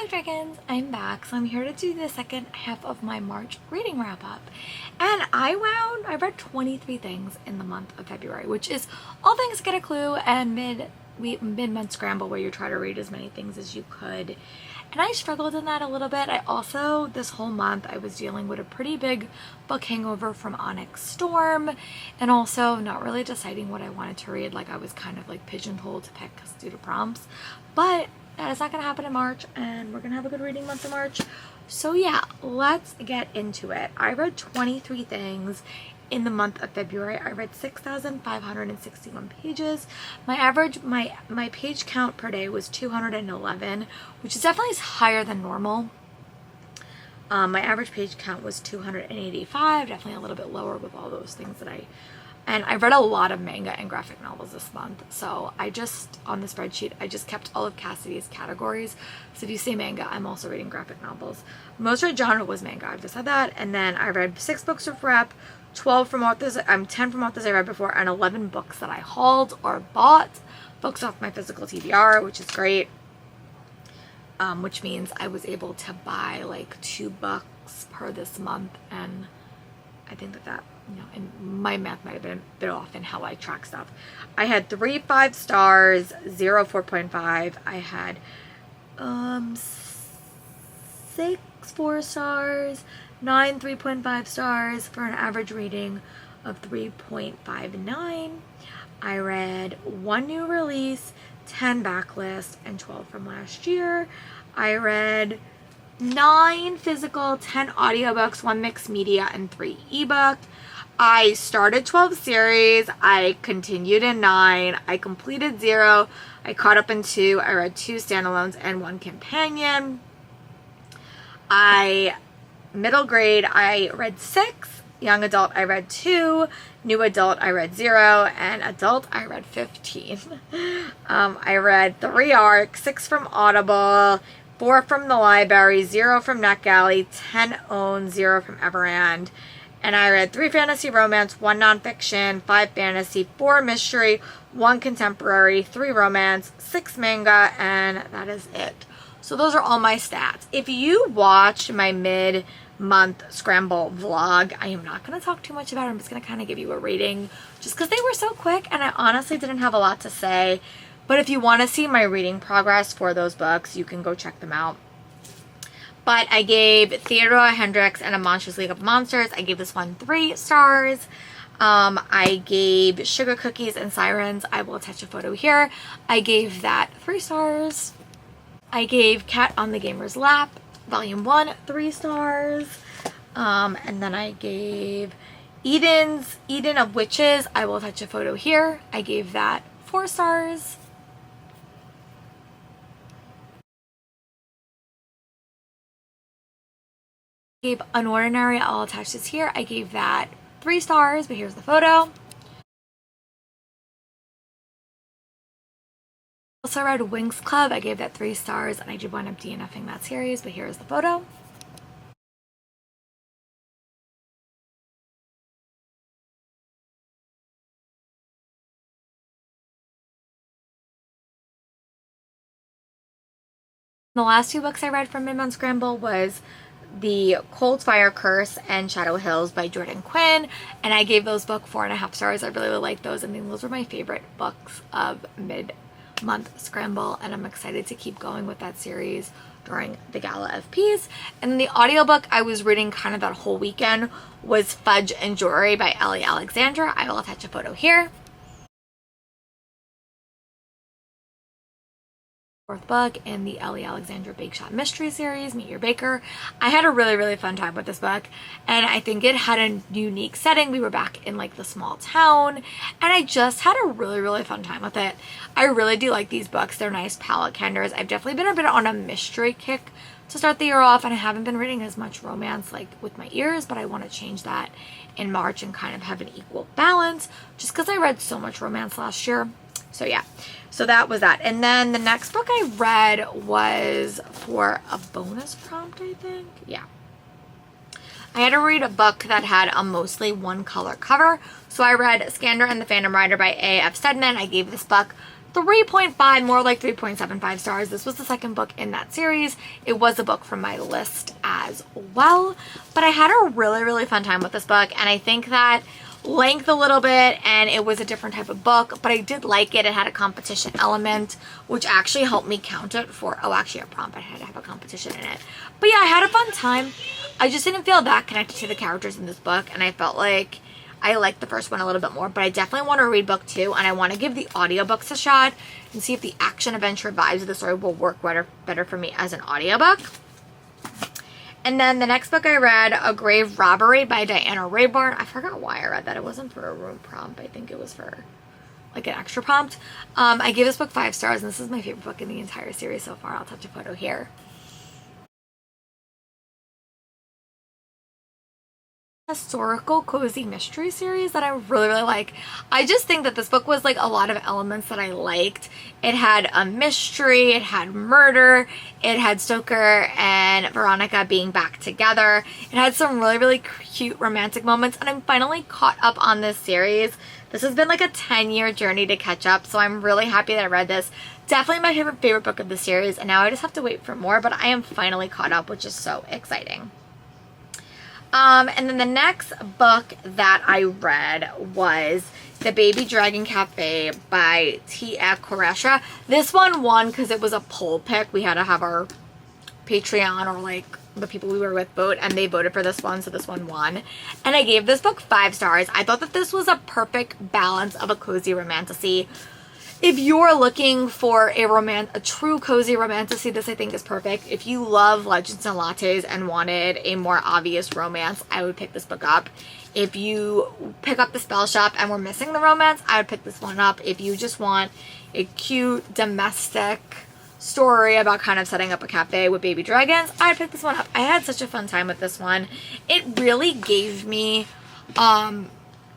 Hello dragons, I'm back. So I'm here to do the second half of my March reading wrap up. And I read 23 things in the month of February, which is all things get a clue and mid-month scramble where you try to read as many things as you could. And I struggled in that a little bit. I also, this whole month, I was dealing with a pretty big book hangover from Onyx Storm, and also not really deciding what I wanted to read. Like I was kind of like pigeonholed to pick due to prompts. But that is not going to happen in March, and we're going to have a good reading month in March. So yeah, let's get into it. I read 23 things in the month of February. I read 6,561 pages. My average, my page count per day was 211, which is definitely higher than normal. My average page count was 285, definitely a little bit lower with all those things that and I read a lot of manga and graphic novels this month. So I just, on the spreadsheet, I just kept all of Cassidy's categories. So if you say manga, I'm also reading graphic novels. Most read genre was manga, I've just said that. And then I read 6 books of rep, 12 from authors, 10 from authors I read before, and 11 books that I hauled or bought. Books off my physical TBR, which is great. Which means I was able to buy like 2 books per this month, and I think that you know, and my math might have been a bit off in how I track stuff. I had 3 5 stars, 0 4.5. I had 6 4 stars, 9 3.5 stars for an average rating of 3.59. I read 1 new release, 10 backlist, and 12 from last year. I read 9 physical, 10 audiobooks, 1 mixed media, and 3 ebook. I started 12 series. I continued in 9. I completed 0. I caught up in 2. I read 2 standalones and 1 companion. Middle grade, I read 6. Young adult, I read 2. New adult, I read 0. And adult, I read 15. I read 3 ARC, 6 from Audible, 4 from the library, 0 from NetGalley, 10 owned, 0 from Everand. And I read 3 fantasy romance, 1 nonfiction, 5 fantasy, 4 mystery, 1 contemporary, 3 romance, 6 manga, and that is it. So those are all my stats. If you watched my mid-month scramble vlog, I am not going to talk too much about it. I'm just going to kind of give you a rating just because they were so quick and I honestly didn't have a lot to say. But if you want to see my reading progress for those books, you can go check them out. But I gave Theodore Hendricks and A Monstrous League of Monsters, I gave this one 3 stars. I gave Sugar Cookies and Sirens, I will attach a photo here, I gave that 3 stars. I gave Cat on the Gamer's Lap, Volume 1, 3 stars. And then I gave Eden of Witches, I will attach a photo here, I gave that 4 stars. Gave Unordinary, I'll attach this here, I gave that 3 stars, but here's the photo. Also read Winx Club, I gave that 3 stars, and I did wind up DNFing that series, but here's the photo. The last 2 books I read from Mid-Month Scramble was The Cold Fire Curse and Shadow Hills by Jordan Quinn, and I gave those books 4.5 stars. I really liked those. I think those were my favorite books of Mid-Month Scramble, and I'm excited to keep going with that series during the Gala of Peace. And the audiobook I was reading kind of that whole weekend was Fudge and Jewelry by Ellie Alexandra. I will attach a photo here. 4th book in the Ellie Alexandra Bake Shop Mystery Series, Meet Your Baker. I had a really fun time with this book, and I think it had a unique setting. We were back in like the small town, and I just had a really fun time with it. I really do like these books. They're nice palette candors. I've definitely been a bit on a mystery kick to start the year off, and I haven't been reading as much romance like with my ears, but I want to change that in March and kind of have an equal balance just because I read so much romance last year. So yeah, so that was that. And then the next book I read was for a bonus prompt, I think. Yeah. I had to read a book that had a mostly 1 color cover. So I read Skander and the Phantom Rider by A.F. Stedman. I gave this book 3.5, more like 3.75 stars. This was the second book in that series. It was a book from my list as well, but I had a really, really fun time with this book, and I think that length a little bit, and it was a different type of book, but I did like it. It had a competition element, which actually helped me count it for, oh, actually a prompt, I had to have a competition in it. But yeah, I had a fun time. I just didn't feel that connected to the characters in this book, and I felt like I liked the first one a little bit more, but I definitely want to read book 2, and I want to give the audiobooks a shot and see if the action adventure vibes of the story will work better for me as an audiobook. And then the next book I read, A Grave Robbery by Diana Rayburn. I forgot why I read that. It wasn't for a room prompt. I think it was for like an extra prompt. I gave this book 5 stars, and this is my favorite book in the entire series so far. I'll touch a photo here. Historical cozy mystery series that I really, really like. I just think that this book was like a lot of elements that I liked. It had a mystery, it had murder, it had Stoker and Veronica being back together. It had some really, really cute romantic moments, and I'm finally caught up on this series. This has been like a 10-year journey to catch up, so I'm really happy that I read this. Definitely my favorite book of the series, and now I just have to wait for more, but I am finally caught up, which is so exciting. And then the next book that I read was The Baby Dragon Cafe by Tia Koresha. This one won because it was a poll pick. We had to have our Patreon or like the people we were with vote, and they voted for this one, so this one won. And I gave this book 5 stars. I thought that this was a perfect balance of a cozy romantasy. If you're looking for a true cozy romantasy, this I think is perfect. If you love Legends and Lattes and wanted a more obvious romance, I would pick this book up. If you pick up The Spell Shop and we're missing the romance, I would pick this one up. If you just want a cute domestic story about kind of setting up a cafe with baby dragons, I'd pick this one up. I had such a fun time with this one. It really gave me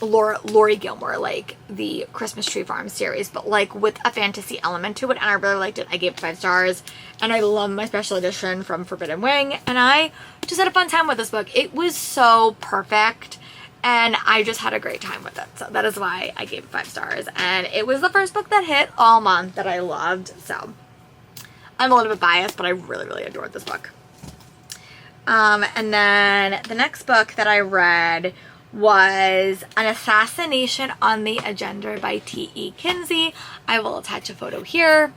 Lori Gilmore, like the Christmas Tree Farm series, but like with a fantasy element to it, and I really liked it. I gave it 5 stars, and I love my special edition from Forbidden Wing, and I just had a fun time with this book. It was so perfect, and I just had a great time with it, so that is why I gave it 5 stars, and it was the first book that hit all month that I loved, so I'm a little bit biased, but I really, really adored this book. And then the next book that I read was An Assassination on the Agenda by T.E. Kinsey. I will attach a photo here.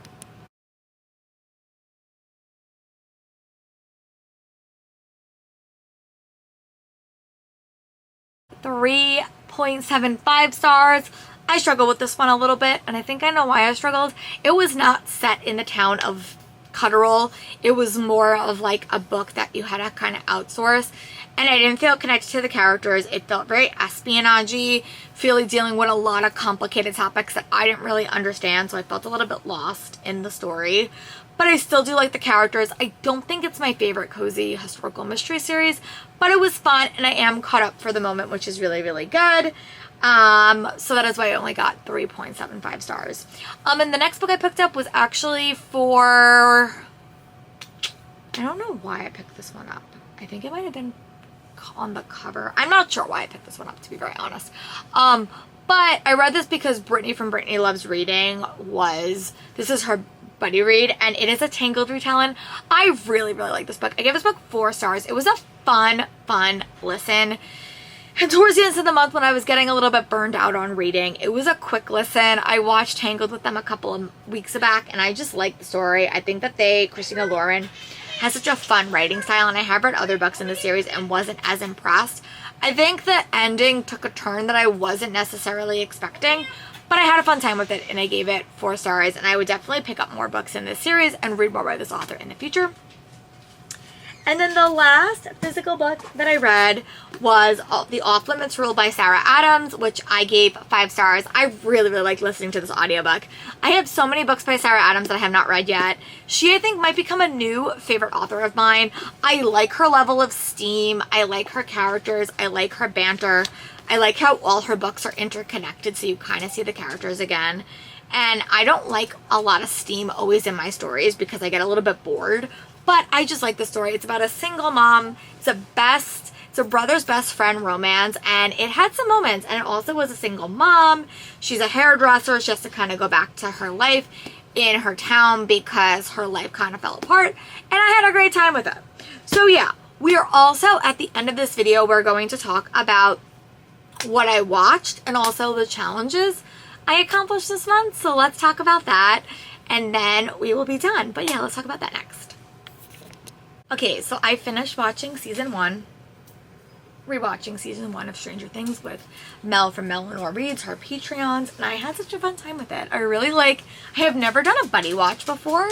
.75 stars. I struggled with this one a little bit, and I think I know why I struggled. It was not set in the town of Cutterell. It was more of like a book that you had to kind of outsource, and I didn't feel connected to the characters. It felt very espionage-y, really dealing with a lot of complicated topics that I didn't really understand, so I felt a little bit lost in the story. But I still do like the characters. I don't think it's my favorite cozy historical mystery series, but it was fun, and I am caught up for the moment, which is really, really good. So that is why I only got 3.75 stars. And the next book I picked up was actually for, I don't know why I picked this one up. I think it might have been on the cover. I'm not sure why I picked this one up, to be very honest. But I read this because Brittany from Brittany Loves Reading this is her buddy read, and it is a Tangled retelling. I really, really like this book. I gave this book 4 stars. It was a fun listen. And towards the end of the month, when I was getting a little bit burned out on reading, it was a quick listen. I watched Tangled with them a couple of weeks back, and I just liked the story. I think that Christina Lauren, has such a fun writing style, and I have read other books in the series and wasn't as impressed. I think the ending took a turn that I wasn't necessarily expecting, but I had a fun time with it, and I gave it 4 stars, and I would definitely pick up more books in this series and read more by this author in the future. And then the last physical book that I read was The Off Limits Rule by Sarah Adams, which I gave 5 stars. I really, really liked listening to this audiobook. I have so many books by Sarah Adams that I have not read yet. She, I think, might become a new favorite author of mine. I like her level of steam. I like her characters. I like her banter. I like how all her books are interconnected, so you kind of see the characters again. And I don't like a lot of steam always in my stories because I get a little bit bored. But I just like the story. It's about a single mom. It's the best It's a brother's best friend romance, and it had some moments, and it also was a single mom. She's a hairdresser. She has to kind of go back to her life in her town because her life kind of fell apart, and I had a great time with it. So yeah, we are also, at the end of this video, we're going to talk about what I watched and also the challenges I accomplished this month. So let's talk about that, and then we will be done. But yeah, let's talk about that next. Okay, so I finished watching season 1, rewatching season 1 of Stranger Things with Mel from Mel Reads, her Patreons, and I had such a fun time with it. I have never done a buddy watch before,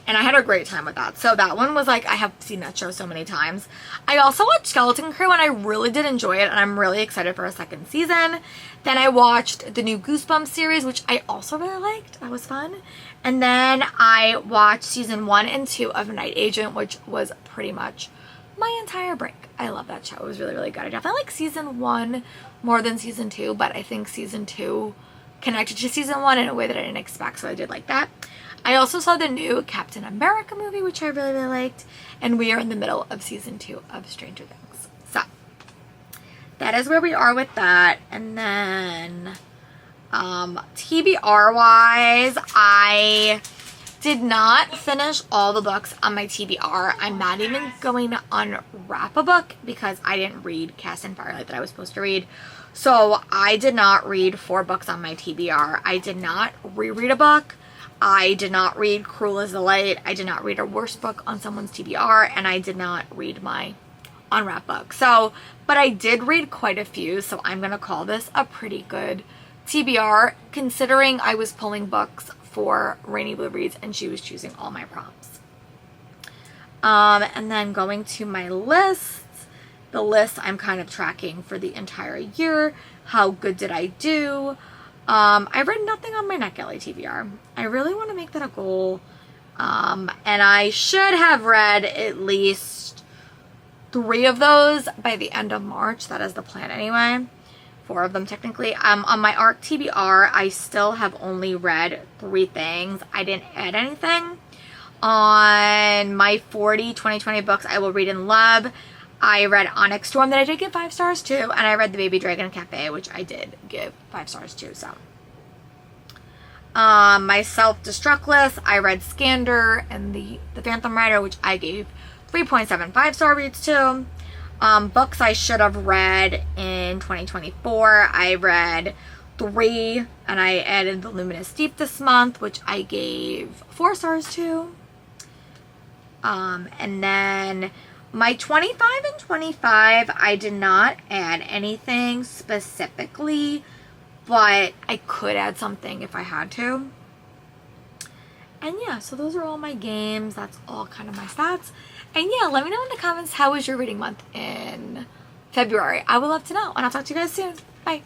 and I had a great time with that. So that one was like, I have seen that show so many times. I also watched Skeleton Crew, and I really did enjoy it, and I'm really excited for a second season. Then I watched the new Goosebumps series, which I also really liked. That was fun. And then I watched season 1 and 2 of Night Agent, which was pretty much my entire break. I love that show. It was really, really good. I definitely like season 1 more than season 2, but I think season 2 connected to season 1 in a way that I didn't expect, so I did like that. I also saw the new Captain America movie, which I really, really liked, and we are in the middle of season 2 of Stranger Things. So that is where we are with that. And then TBR wise, I did not finish all the books on my TBR. I'm not even going to unwrap a book because I didn't read Cast and Firelight that I was supposed to read. So I did not read 4 books on my TBR. I did not reread a book. I did not read Cruel as the Light. I did not read a worst book on someone's TBR, and I did not read my unwrap book. So, but I did read quite a few, so I'm going to call this a pretty good TBR, considering I was pulling books for Rainy Blue Reads and she was choosing all my prompts. And then going to my lists, the list I'm kind of tracking for the entire year. How good did I do? I read nothing on my NetGalley TBR. I really want to make that a goal. And I should have read at least 3 of those by the end of March. That is the plan anyway. 4 of them technically. On my ARC TBR, I still have only read 3 things. I didn't add anything. On my 40 2020 books I will read and love, I read Onyx Storm that I did give 5 stars to, and I read The Baby Dragon Cafe, which I did give 5 stars to. So my self-destruct list, I read Scander and the Phantom Rider, which I gave 3.75 star reads to. Books I should have read in 2024, I read 3, and I added The Luminous Deep this month, which I gave 4 stars to. And then my 25 and 25, I did not add anything specifically, but I could add something if I had to. And yeah, so those are all my games. That's all kind of my stats. And yeah, let me know in the comments, how was your reading month in February? I would love to know, and I'll talk to you guys soon. Bye.